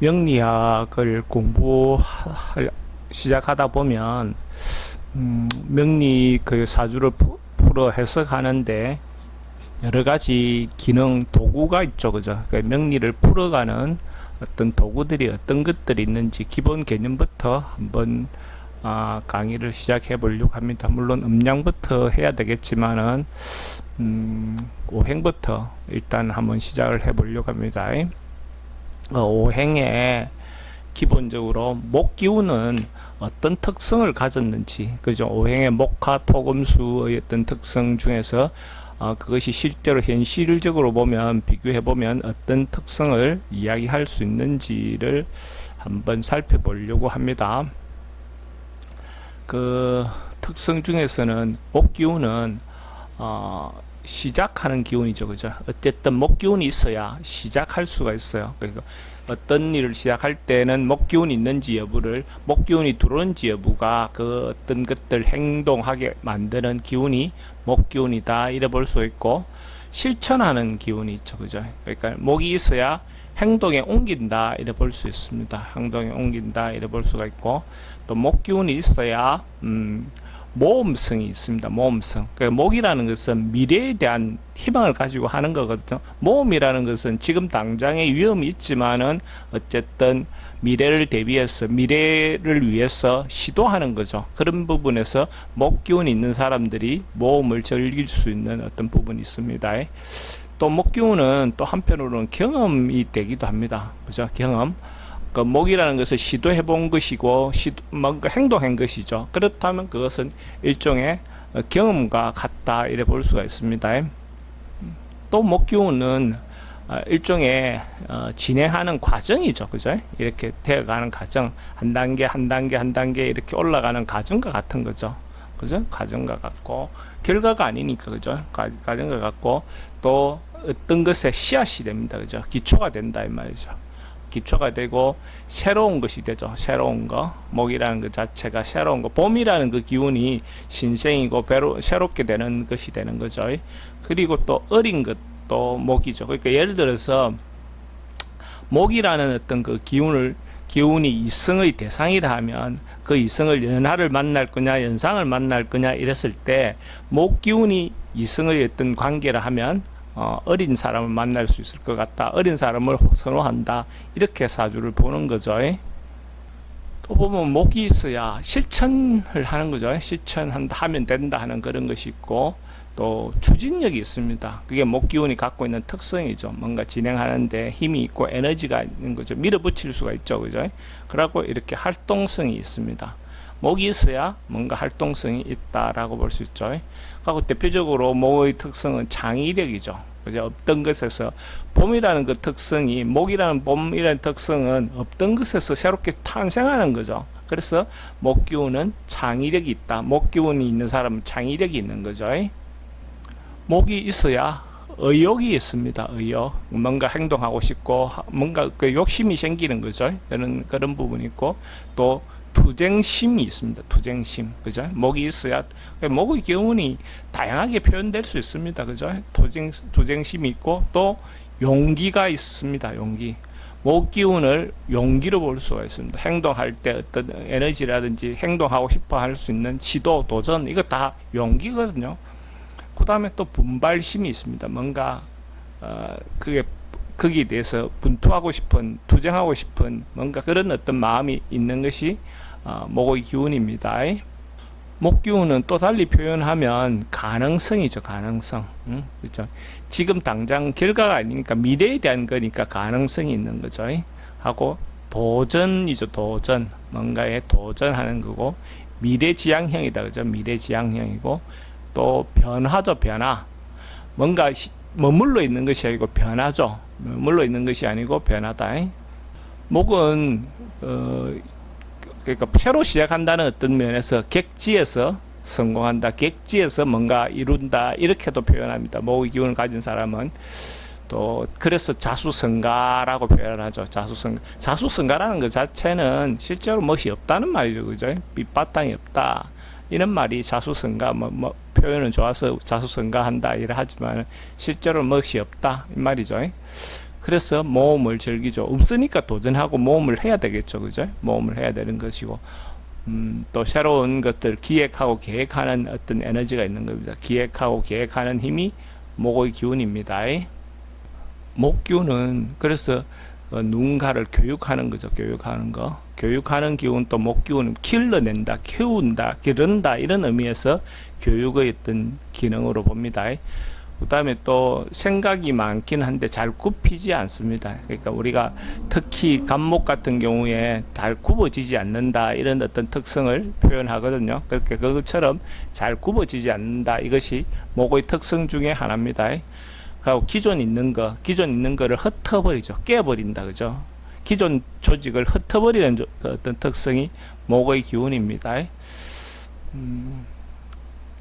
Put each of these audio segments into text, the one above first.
명리학을 시작하다 보면 명리 그 사주를 풀어 해석하는데 여러 가지 기능 도구가 있죠, 그죠? 그 명리를 풀어가는 어떤 도구들이 어떤 것들이 있는지 기본 개념부터 한번 강의를 시작해 보려고 합니다. 물론 음양부터 해야 되겠지만은 오행부터 일단 한번 시작을 해 보려고 합니다. 오행에 기본적으로 목 기운은 어떤 특성을 가졌는지, 그죠? 오행의 목화 토금수의 어떤 특성 중에서 그것이 실제로 현실적으로 보면 비교해 보면 어떤 특성을 이야기할 수 있는지를 한번 살펴보려고 합니다. 그 특성 중에서는 목 기운은 시작하는 기운이죠, 그죠? 어쨌든 목 기운이 있어야 시작할 수가 있어요. 그러니까 어떤 일을 시작할 때는 목 기운이 있는지 여부를, 목 기운이 들어오는지 여부가 그 어떤 것들 행동하게 만드는 기운이 목 기운이다 이래 볼 수 있고, 실천하는 기운이 있죠, 그죠? 그러니까 목이 있어야 행동에 옮긴다 이래 볼 수 있습니다. 행동에 옮긴다 이래 볼 수가 있고, 또 목 기운이 있어야 모험성이 있습니다. 모험성. 그러니까 목이라는 것은 미래에 대한 희망을 가지고 하는 거거든요. 모험이라는 것은 지금 당장의 위험이 있지만은 어쨌든 미래를 대비해서 미래를 위해서 시도하는 거죠. 그런 부분에서 목 기운이 있는 사람들이 모험을 즐길 수 있는 어떤 부분이 있습니다. 또 목 기운은 또 한편으로는 경험이 되기도 합니다. 그죠? 경험. 그 목이라는 것을 시도해 본 것이고 뭔가 행동한 것이죠. 그렇다면 그것은 일종의 경험과 같다 이래 볼 수가 있습니다. 또 목 기운은 일종의 진행하는 과정이죠, 그죠? 이렇게 되어가는 과정, 한 단계 한 단계 한 단계 이렇게 올라가는 과정과 같은 거죠, 그죠? 과정과 같고 결과가 아니니까, 그죠? 과정과 같고 또 어떤 것에 씨앗이 됩니다, 그죠? 기초가 된다 이 말이죠. 기초가 되고 새로운 것이 되죠. 새로운 거. 목이라는 것 자체가 새로운 거. 봄이라는 그 기운이 신생이고 새롭게 되는 것이 되는 거죠. 그리고 또 어린 것도 목이죠. 그러니까 예를 들어서 목이라는 어떤 그 기운이 이성의 대상이라 하면 그 이성을 연하를 만날 거냐 연상을 만날 거냐 이랬을 때 목 기운이 이성의 어떤 관계라 하면 어린 사람을 만날 수 있을 것 같다. 어린 사람을 선호한다. 이렇게 사주를 보는 거죠. 또 보면 목이 있어야 실천을 하는 거죠. 실천한다 하면 된다 하는 그런 것이 있고, 또 추진력이 있습니다. 그게 목 기운이 갖고 있는 특성이죠. 뭔가 진행하는데 힘이 있고 에너지가 있는 거죠. 밀어붙일 수가 있죠, 그죠? 그러고 이렇게 활동성이 있습니다. 목이 있어야 뭔가 활동성이 있다라고 볼 수 있죠. 그리고 대표적으로 목의 특성은 창의력이죠. 그죠? 없던 것에서 봄이라는 그 특성이, 목이라는 봄이라는 특성은 없던 것에서 새롭게 탄생하는 거죠. 그래서 목 기운은 창의력이 있다. 목 기운이 있는 사람은 창의력이 있는 거죠. 목이 있어야 의욕이 있습니다. 의욕. 뭔가 행동하고 싶고 뭔가 그 욕심이 생기는 거죠. 그런 부분이 있고, 또 투쟁심이 있습니다. 투쟁심, 그죠? 목이 있어야, 목의 기운이 다양하게 표현될 수 있습니다. 그죠? 투쟁심이 있고, 또 용기가 있습니다. 용기. 목 기운을 용기로 볼 수가 있습니다. 행동할 때 어떤 에너지라든지 행동하고 싶어 할 수 있는 시도, 도전, 이거 다 용기거든요. 그 다음에 또 분발심이 있습니다. 뭔가, 거기에 대해서 분투하고 싶은, 투쟁하고 싶은 뭔가 그런 어떤 마음이 있는 것이 목의 기운입니다. 목 기운은 또 달리 표현하면 가능성이죠. 가능성. 그렇죠? 지금 당장 결과가 아니니까 미래에 대한 거니까 가능성이 있는 거죠. 하고 도전이죠. 도전. 뭔가에 도전하는 거고, 미래지향형이다. 그죠? 미래지향형이고, 또 변화죠. 변화. 뭔가 머물러 있는 것이 아니고 변화죠. 머물러 있는 것이 아니고 변화다. 목은 그러니까 새로 시작한다는 어떤 면에서 객지에서 성공한다, 객지에서 뭔가 이룬다 이렇게도 표현합니다. 목의 기운을 가진 사람은. 또 그래서 자수성가라고 표현하죠. 자수성가라는 것 자체는 실제로 멋이 없다는 말이죠, 그죠? 밑바탕이 없다 이런 말이 자수성가, 표현은 좋아서 자수성가한다 이래 하지만 실제로 멋이 없다 이 말이죠. 그래서 모험을 즐기죠. 없으니까 도전하고 모험을 해야 되겠죠. 그죠? 모험을 해야 되는 것이고, 또 새로운 것들 기획하고 계획하는 어떤 에너지가 있는 겁니다. 기획하고 계획하는 힘이 목의 기운입니다. 목기운은 그래서 누군가를 교육하는 거죠. 교육하는 거. 교육하는 기운 또 목기운은 길러낸다, 키운다, 기른다 이런 의미에서 교육의 어떤 기능으로 봅니다. 그 다음에 또 생각이 많긴 한데 잘 굽히지 않습니다. 그러니까 우리가 특히 간목 같은 경우에 잘 굽어지지 않는다 이런 어떤 특성을 표현하거든요. 그렇게 그것처럼 잘 굽어지지 않는다 이것이 목의 특성 중에 하나입니다. 그리고 기존 있는 거를 흩어버리죠. 깨버린다, 그죠? 기존 조직을 흩어버리는 어떤 특성이 목의 기운입니다.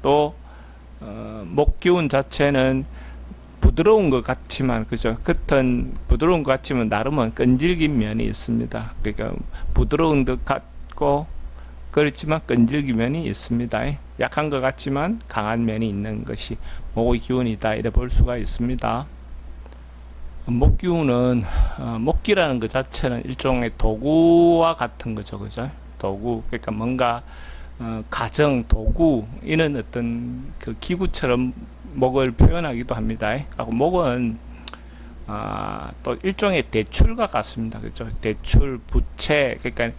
또 목기운 자체는 부드러운 것 같지만, 그죠? 겉은 부드러운 것 같지만 나름은 끈질긴 면이 있습니다. 그러니까 부드러운 것 같고 그렇지만 끈질긴 면이 있습니다. 약한 것 같지만 강한 면이 있는 것이 목의 기운이다 이래 볼 수가 있습니다. 목기운은 목기라는 것 자체는 일종의 도구와 같은 거죠, 그죠? 도구, 그러니까 뭔가 가정, 도구 이런 어떤 그 기구처럼 목을 표현하기도 합니다. 하고 목은 또 일종의 대출과 같습니다, 그죠? 대출, 부채, 그러니까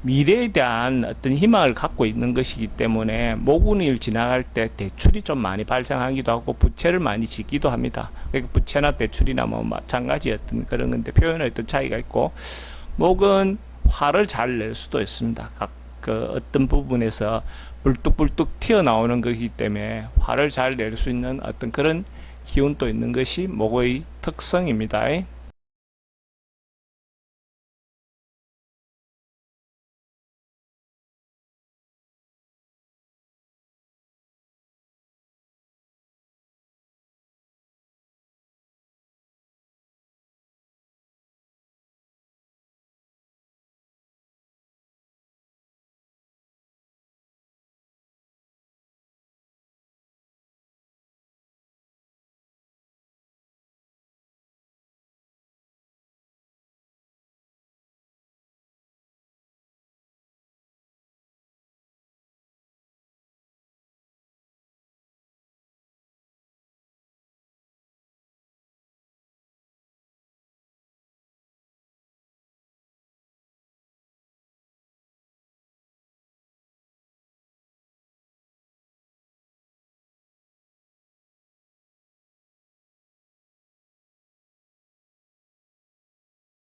미래에 대한 어떤 희망을 갖고 있는 것이기 때문에 목운을 지나갈 때 대출이 좀 많이 발생하기도 하고 부채를 많이 짓기도 합니다. 그러니까 부채나 대출이나 뭐 마찬가지 어떤 그런 건데 표현의 어떤 차이가 있고, 목은 화를 잘 낼 수도 있습니다. 각 그 어떤 부분에서 불뚝불뚝 튀어나오는 것이기 때문에 화를 잘 낼 수 있는 어떤 그런 기운도 있는 것이 목의 특성입니다.